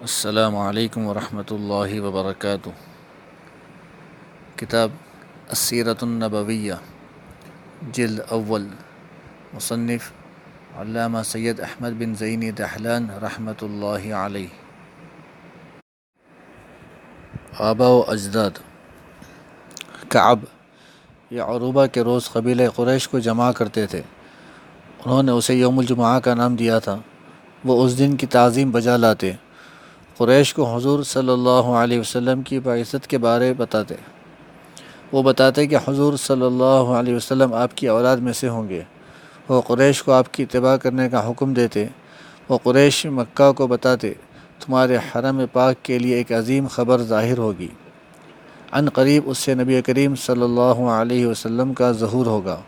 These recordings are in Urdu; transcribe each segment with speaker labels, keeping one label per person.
Speaker 1: السلام علیکم ورحمۃ اللہ وبرکاتہ۔ کتاب السیرۃ النبویہ، جلد اول، مصنف علامہ سید احمد بن زین دہلان رحمۃ اللہ علیہ۔ آباء و اجداد۔ کعب یہ عروبہ کے روز قبیلہ قریش کو جمع کرتے تھے۔ انہوں نے اسے یوم الجمعہ کا نام دیا تھا۔ وہ اس دن کی تعظیم بجا لاتے، قریش کو حضور صلی اللہ علیہ وسلم کی بعثت کے بارے بتاتے۔ وہ بتاتے کہ حضور صلی اللہ علیہ وسلم آپ کی اولاد میں سے ہوں گے۔ وہ قریش کو آپ کی اتباع کرنے کا حکم دیتے۔ وہ قریش مکہ کو بتاتے، تمہارے حرم پاک کے لیے ایک عظیم خبر ظاہر ہوگی، عن قریب اس سے نبی کریم صلی اللہ علیہ وسلم کا ظہور ہوگا۔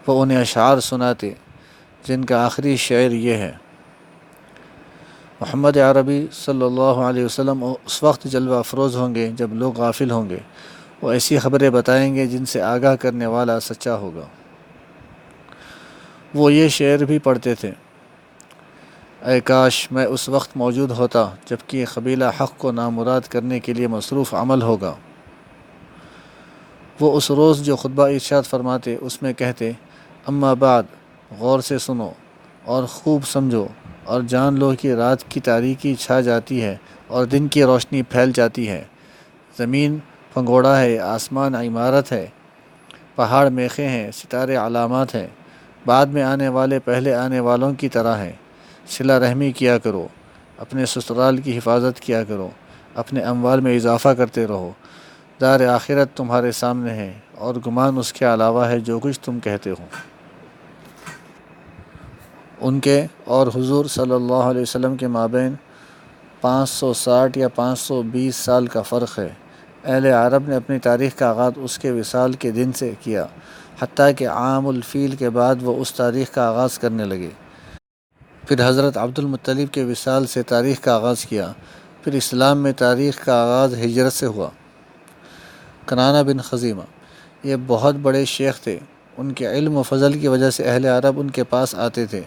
Speaker 1: وہ انہیں اشعار سناتے جن کا آخری شعر یہ ہے: محمد عربی صلی اللہ علیہ وسلم اس وقت جلوہ افروز ہوں گے جب لوگ غافل ہوں گے۔ وہ ایسی خبریں بتائیں گے جن سے آگاہ کرنے والا سچا ہوگا۔ وہ یہ شعر بھی پڑھتے تھے: اے کاش میں اس وقت موجود ہوتا جبکہ قبیلہ حق کو نامراد کرنے کے لیے مصروف عمل ہوگا۔ وہ اس روز جو خطبہ ارشاد فرماتے اس میں کہتے: اما بعد، غور سے سنو اور خوب سمجھو اور جان لو کہ رات کی تاریکی چھا جاتی ہے اور دن کی روشنی پھیل جاتی ہے۔ زمین پھنگوڑا ہے، آسمان عمارت ہے، پہاڑ میخیں ہیں، ستارے علامات ہیں۔ بعد میں آنے والے پہلے آنے والوں کی طرح ہیں۔ صلہ رحمی کیا کرو، اپنے سسرال کی حفاظت کیا کرو، اپنے اموال میں اضافہ کرتے رہو۔ دار آخرت تمہارے سامنے ہے اور گمان اس کے علاوہ ہے جو کچھ تم کہتے ہو۔ ان کے اور حضور صلی اللہ علیہ وسلم کے مابین 560 یا 520 سال کا فرق ہے۔ اہل عرب نے اپنی تاریخ کا آغاز اس کے وصال کے دن سے کیا، حتیٰ کہ عام الفیل کے بعد وہ اس تاریخ کا آغاز کرنے لگے۔ پھر حضرت عبد المطلب کے وصال سے تاریخ کا آغاز کیا۔ پھر اسلام میں تاریخ کا آغاز ہجرت سے ہوا۔ کنانہ بن خزیمہ یہ بہت بڑے شیخ تھے۔ ان کے علم و فضل کی وجہ سے اہل عرب ان کے پاس آتے تھے۔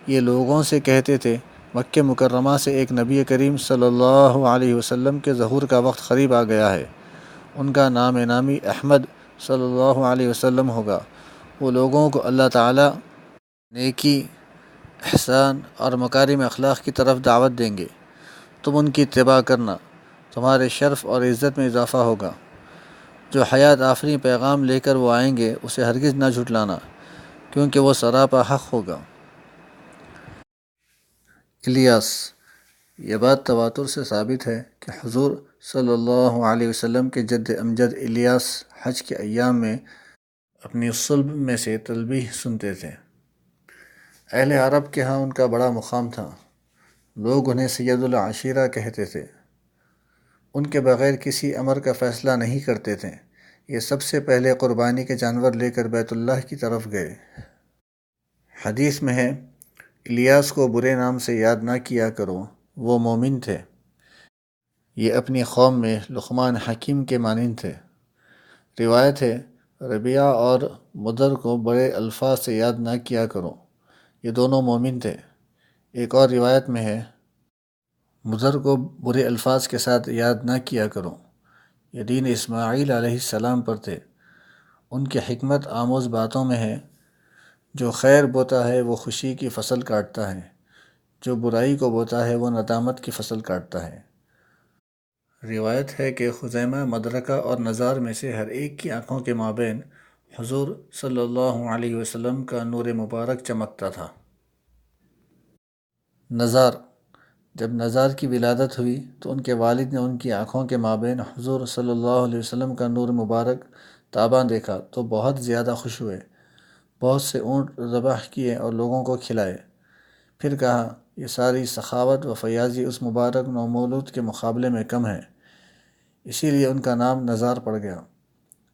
Speaker 1: یہ لوگوں سے کہتے تھے مکہ مکرمہ سے ایک نبی کریم صلی اللہ علیہ وسلم کے ظہور کا وقت قریب آ گیا ہے۔ ان کا نام نامی احمد صلی اللہ علیہ وسلم ہوگا۔ وہ لوگوں کو اللہ تعالیٰ نیکی، احسان اور مکارم اخلاق کی طرف دعوت دیں گے۔ تم ان کی اتباع کرنا، تمہارے شرف اور عزت میں اضافہ ہوگا۔ جو حیات آفریں پیغام لے کر وہ آئیں گے اسے ہرگز نہ جھٹلانا، کیونکہ وہ سراپا حق ہوگا۔ الیاس یہ بات تواتر سے ثابت ہے کہ حضور صلی اللہ علیہ وسلم کے جد امجد الیاس حج کے ایام میں اپنی صلب میں سے تلبیح سنتے تھے۔ اہل عرب کے ہاں ان کا بڑا مقام تھا۔ لوگ انہیں سید العشیرہ کہتے تھے۔ ان کے بغیر کسی امر کا فیصلہ نہیں کرتے تھے۔ یہ سب سے پہلے قربانی کے جانور لے کر بیت اللہ کی طرف گئے۔ حدیث میں ہے: الیاس کو برے نام سے یاد نہ کیا کرو، وہ مومن تھے۔ یہ اپنی قوم میں لقمان حکیم کے مانند تھے۔ روایت ہے: ربیعہ اور مدر کو برے الفاظ سے یاد نہ کیا کرو، یہ دونوں مومن تھے۔ ایک اور روایت میں ہے: مدر کو برے الفاظ کے ساتھ یاد نہ کیا کرو، یہ دین اسماعیل علیہ السلام پر تھے۔ ان کی حکمت آموز باتوں میں ہے: جو خیر بوتا ہے وہ خوشی کی فصل کاٹتا ہے، جو برائی کو بوتا ہے وہ ندامت کی فصل کاٹتا ہے۔ روایت ہے کہ خزیمہ، مدرکہ اور نزار میں سے ہر ایک کی آنکھوں کے مابین حضور صلی اللہ علیہ وسلم کا نور مبارک چمکتا تھا۔ نزار جب نزار کی ولادت ہوئی تو ان کے والد نے ان کی آنکھوں کے مابین حضور صلی اللہ علیہ وسلم کا نور مبارک تاباں دیکھا تو بہت زیادہ خوش ہوئے۔ بہت سے اونٹ ذبح کیے اور لوگوں کو کھلائے۔ پھر کہا: یہ ساری سخاوت و فیاضی اس مبارک نومولود کے مقابلے میں کم ہے۔ اسی لیے ان کا نام نزار پڑ گیا۔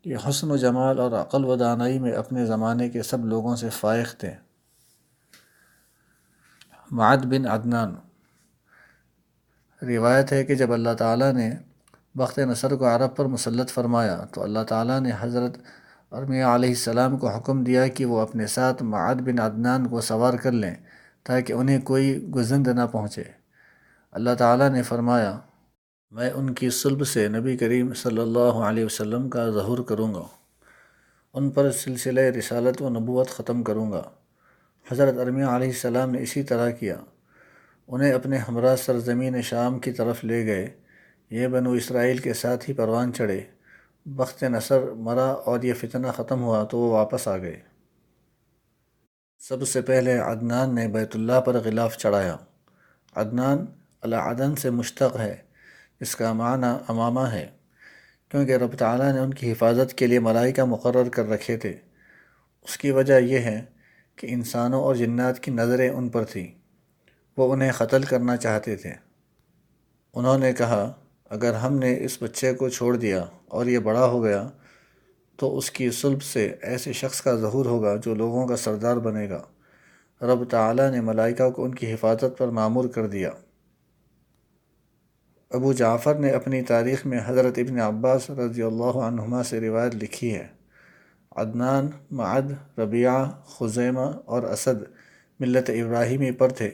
Speaker 1: یہ حسن و جمال اور عقل و دانائی میں اپنے زمانے کے سب لوگوں سے فائق تھے۔ معد بن عدنان روایت ہے کہ جب اللہ تعالیٰ نے بخت نصر کو عرب پر مسلط فرمایا تو اللہ تعالیٰ نے حضرت ارمیہ علیہ السلام کو حکم دیا کہ وہ اپنے ساتھ معد بن عدنان کو سوار کر لیں تاکہ انہیں کوئی گزند نہ پہنچے۔ اللہ تعالیٰ نے فرمایا، میں ان کی صلب سے نبی کریم صلی اللہ علیہ وسلم کا ظہور کروں گا، ان پر سلسلہ رسالت و نبوت ختم کروں گا۔ حضرت ارمیہ علیہ السلام نے اسی طرح کیا، انہیں اپنے ہمراہ سرزمین شام کی طرف لے گئے۔ یہ بنو اسرائیل کے ساتھ ہی پروان چڑھے۔ بخت نصر مرا اور یہ فتنہ ختم ہوا تو وہ واپس آ گئے۔ سب سے پہلے عدنان نے بیت اللہ پر غلاف چڑھایا۔ عدنان العدن سے مشتق ہے، جس کا معنی امامہ ہے، کیونکہ رب تعالیٰ نے ان کی حفاظت کے لیے ملائکہ مقرر کر رکھے تھے۔ اس کی وجہ یہ ہے کہ انسانوں اور جنات کی نظریں ان پر تھیں، وہ انہیں قتل کرنا چاہتے تھے۔ انہوں نے کہا، اگر ہم نے اس بچے کو چھوڑ دیا اور یہ بڑا ہو گیا تو اس کی صلب سے ایسے شخص کا ظہور ہوگا جو لوگوں کا سردار بنے گا۔ رب تعالیٰ نے ملائکہ کو ان کی حفاظت پر مامور کر دیا۔ ابو جعفر نے اپنی تاریخ میں حضرت ابن عباس رضی اللہ عنہما سے روایت لکھی ہے، عدنان، معد، ربیعہ، خزیمہ اور اسد ملت ابراہیمی پر تھے،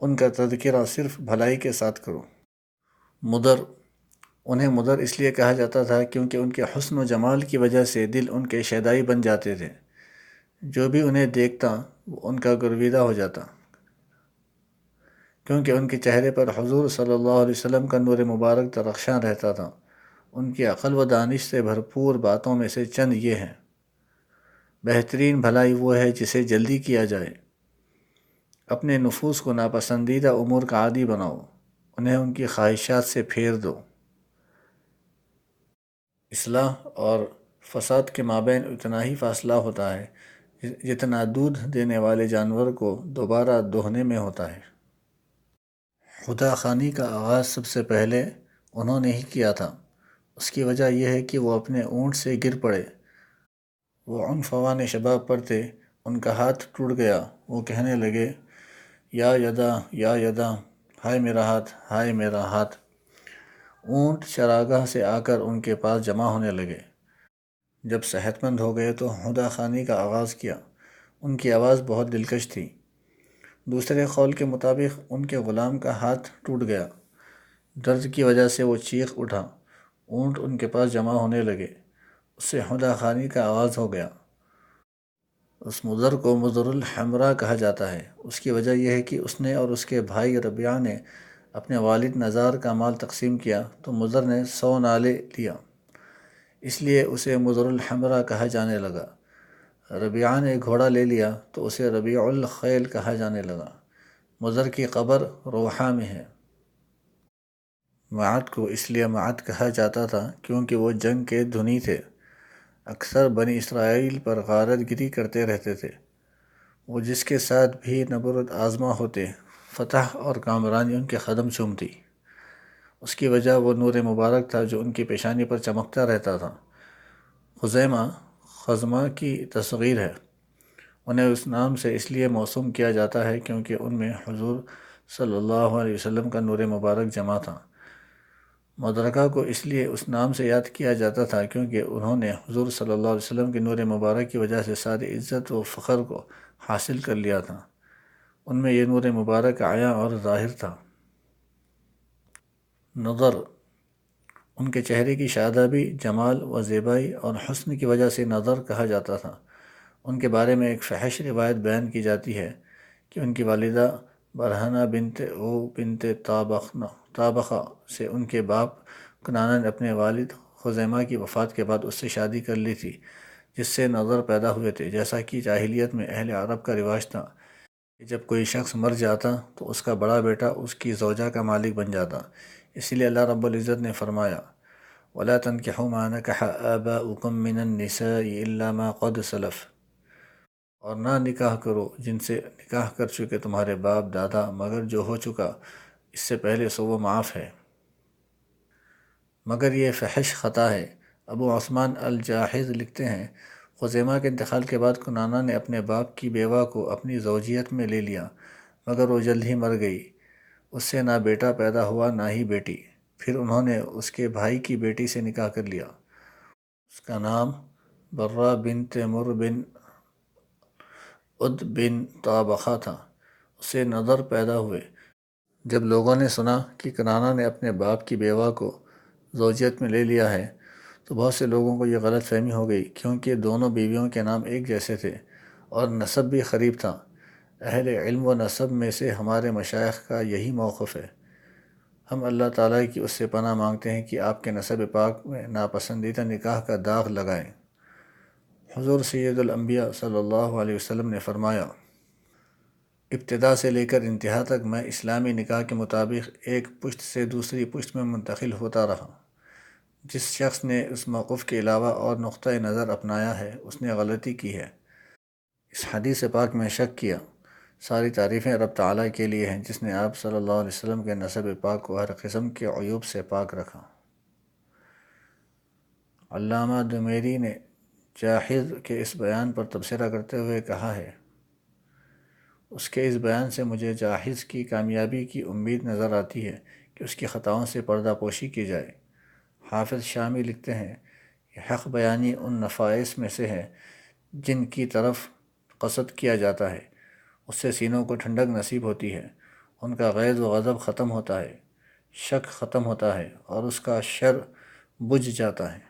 Speaker 1: ان کا تذکرہ صرف بھلائی کے ساتھ کرو۔ مدر، انہیں مدر اس لیے کہا جاتا تھا کیونکہ ان کے حسن و جمال کی وجہ سے دل ان کے شیدائی بن جاتے تھے، جو بھی انہیں دیکھتا وہ ان کا گرویدہ ہو جاتا، کیونکہ ان کے چہرے پر حضور صلی اللہ علیہ وسلم کا نور مبارک درخشاں رہتا تھا۔ ان کی عقل و دانش سے بھرپور باتوں میں سے چند یہ ہیں: بہترین بھلائی وہ ہے جسے جلدی کیا جائے، اپنے نفوس کو ناپسندیدہ امور کا عادی بناؤ، انہیں ان کی خواہشات سے پھیر دو۔ اصلاح اور فساد کے مابین اتنا ہی فاصلہ ہوتا ہے جتنا دودھ دینے والے جانور کو دوبارہ دوہنے میں ہوتا ہے۔ خدا خوانی کا آغاز سب سے پہلے انہوں نے ہی کیا تھا۔ اس کی وجہ یہ ہے کہ وہ اپنے اونٹ سے گر پڑے۔ وہ عنفوان شباب پر تھے، ان کا ہاتھ ٹوٹ گیا، وہ کہنے لگے، یا یدا یا یدا، ہائے میرا ہاتھ، ہائے میرا ہاتھ۔ اونٹ چراگاہ سے آ کر ان کے پاس جمع ہونے لگے۔ جب صحت مند ہو گئے تو خدا خوانی کا آغاز کیا۔ ان کی آواز بہت دلکش تھی۔ دوسرے قول کے مطابق ان کے غلام کا ہاتھ ٹوٹ گیا، درد کی وجہ سے وہ چیخ اٹھا، اونٹ ان کے پاس جمع ہونے لگے، اس سے خدا خوانی کا آغاز ہو گیا۔ اس مضر کو مضر الحمراء کہا جاتا ہے۔ اس کی وجہ یہ ہے کہ اس نے اور اس کے بھائی ربیعہ نے اپنے والد نزار کا مال تقسیم کیا تو مضر نے 100 نالے لیا، اس لیے اسے مضر الحمراء کہا جانے لگا۔ ربیعہ نے گھوڑا لے لیا تو اسے ربیع الخیل کہا جانے لگا۔ مضر کی قبر روحا میں ہے۔ معد کو اس لیے معد کہا جاتا تھا کیونکہ وہ جنگ کے دھنی تھے، اکثر بنی اسرائیل پر غارت گری کرتے رہتے تھے۔ وہ جس کے ساتھ بھی نبرد آزما ہوتے، فتح اور کامرانی ان کے قدم چومتی۔ اس کی وجہ وہ نور مبارک تھا جو ان کی پیشانی پر چمکتا رہتا تھا۔ خزیمہ خزمہ کی تصغیر ہے۔ انہیں اس نام سے اس لیے موسوم کیا جاتا ہے کیونکہ ان میں حضور صلی اللہ علیہ وسلم کا نور مبارک جمع تھا۔ مدرکہ کو اس لیے اس نام سے یاد کیا جاتا تھا کیونکہ انہوں نے حضور صلی اللہ علیہ وسلم کے نور مبارک کی وجہ سے ساری عزت و فخر کو حاصل کر لیا تھا۔ ان میں یہ نور مبارک عیاں اور ظاہر تھا۔ نظر، ان کے چہرے کی شادابی، جمال و زیبائی اور حسن کی وجہ سے نظر کہا جاتا تھا۔ ان کے بارے میں ایک فحش روایت بیان کی جاتی ہے کہ ان کی والدہ برہنہ بنت طابخہ سے ان کے باپ کنانہ نے اپنے والد خزیمہ کی وفات کے بعد اس سے شادی کر لی تھی، جس سے نظر پیدا ہوئے تھے، جیسا کہ جاہلیت میں اہل عرب کا رواج تھا کہ جب کوئی شخص مر جاتا تو اس کا بڑا بیٹا اس کی زوجہ کا مالک بن جاتا۔ اسی لیے اللہ رب العزت نے فرمایا، وَلَا تَنْكِحُوا مَا نَكَحَ آبَاؤُكُم مِّنَ النِّسَاءِ إِلَّا مَا قَدْ سَلَفَ، اور نہ نکاح کرو جن سے نکاح کر چکے تمہارے باپ دادا مگر جو ہو چکا اس سے پہلے سو وہ معاف ہے۔ مگر یہ فحش خطا ہے۔ ابو عثمان الجاحظ لکھتے ہیں، خزیمہ کے انتقال کے بعد کنانہ نے اپنے باپ کی بیوہ کو اپنی زوجیت میں لے لیا، مگر وہ جلد ہی مر گئی۔ اس سے نہ بیٹا پیدا ہوا نہ ہی بیٹی۔ پھر انہوں نے اس کے بھائی کی بیٹی سے نکاح کر لیا۔ اس کا نام برہ بنت مر بن عد بن طابخہ تھا۔ اس سے نظر پیدا ہوئے۔ جب لوگوں نے سنا کہ کنانہ نے اپنے باپ کی بیوہ کو زوجیت میں لے لیا ہے تو بہت سے لوگوں کو یہ غلط فہمی ہو گئی، کیونکہ دونوں بیویوں کے نام ایک جیسے تھے اور نسب بھی قریب تھا۔ اہل علم و نسب میں سے ہمارے مشائخ کا یہی موقف ہے۔ ہم اللہ تعالیٰ کی اس سے پناہ مانگتے ہیں کہ آپ کے نسب پاک میں ناپسندیدہ نکاح کا داغ لگائیں۔ حضور سید الانبیاء صلی اللہ علیہ وسلم نے فرمایا، ابتدا سے لے کر انتہا تک میں اسلامی نکاح کے مطابق ایک پشت سے دوسری پشت میں منتقل ہوتا رہا۔ جس شخص نے اس موقف کے علاوہ اور نقطۂ نظر اپنایا ہے اس نے غلطی کی ہے۔ اس حدیث پاک میں شک کیا۔ ساری تعریفیں رب تعالیٰ کے لیے ہیں جس نے آپ صلی اللہ علیہ وسلم کے نسب پاک کو ہر قسم کے عیوب سے پاک رکھا۔ علامہ دمیری نے جاحظ کے اس بیان پر تبصرہ کرتے ہوئے کہا ہے، اس کے اس بیان سے مجھے جاحظ کی کامیابی کی امید نظر آتی ہے کہ اس کی خطاؤں سے پردہ پوشی کی جائے۔ حافظ شامی لکھتے ہیں، یہ حق بیانی ان نفائس میں سے ہے جن کی طرف قصد کیا جاتا ہے، اس سے سینوں کو ٹھنڈک نصیب ہوتی ہے، ان کا غیظ و غضب ختم ہوتا ہے، شک ختم ہوتا ہے اور اس کا شر بجھ جاتا ہے۔